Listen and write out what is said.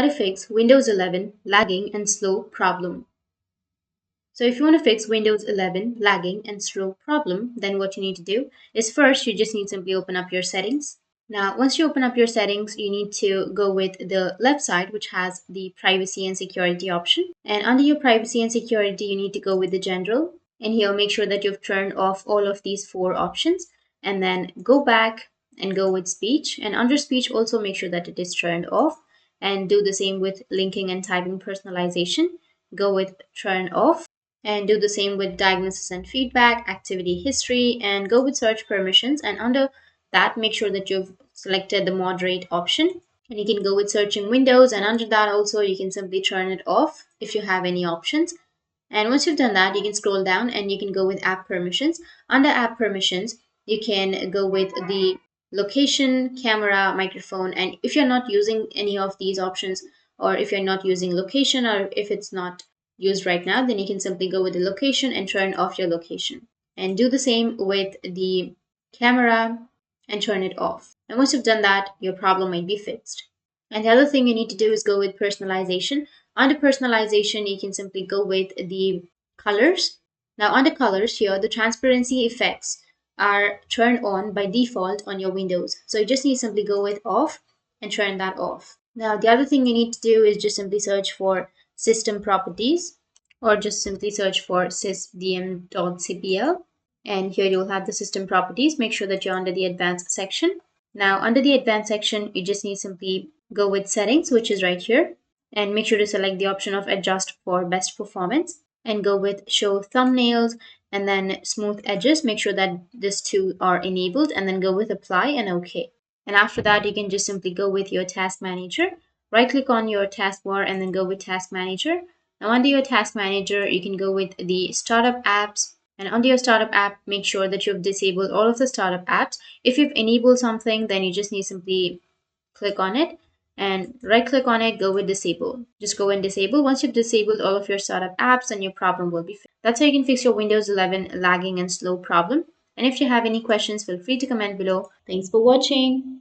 to fix Windows 11 lagging and slow problem. So if you want to fix Windows 11 lagging and slow problem, then what you need to do is first you just need to simply open up your settings. Now, once you open up your settings, you need to go with the left side, which has the privacy and security option. And under your privacy and security, you need to go with the general. And here, make sure that you've turned off all of these four options. And then go back and go with speech. And under speech, also make sure that it is turned off. And do the same with linking and typing personalization. Go with turn off. And do the same with diagnosis and feedback, activity history, and go with search permissions. And under that, make sure that you've selected the moderate option. And you can go with searching windows, and under that also you can simply turn it off if you have any options. And once you've done that, you can scroll down and you can go with app permissions. Under app permissions, you can go with the location, camera, microphone, and if you're not using any of these options, or if you're not using location, or if it's not used right now, then you can simply go with the location and turn off your location. And do the same with the camera and turn it off. And once you've done that, your problem might be fixed. And the other thing you need to do is go with personalization. Under personalization, you can simply go with the colors. Now, under colors here, the transparency effects are turned on by default on your Windows. So you just need to simply go with off and turn that off. Now, the other thing you need to do is just simply search for system properties, or just simply search for sysdm.cpl. And here you will have the system properties. Make sure that you're under the advanced section. Now, under the advanced section, you just need simply go with settings, which is right here, and make sure to select the option of adjust for best performance and go with show thumbnails and then smooth edges. Make sure that these two are enabled and then go with apply and OK. And after that, you can just simply go with your task manager, right click on your taskbar and then go with task manager. Now under your task manager, you can go with the startup apps. And under your startup app, make sure that you've disabled all of the startup apps. If you've enabled something, then you just need to simply click on it and right click on it, go with disable. Just go and disable. Once you've disabled all of your startup apps, then your problem will be fixed. That's how you can fix your Windows 11 lagging and slow problem. And if you have any questions, feel free to comment below. Thanks for watching.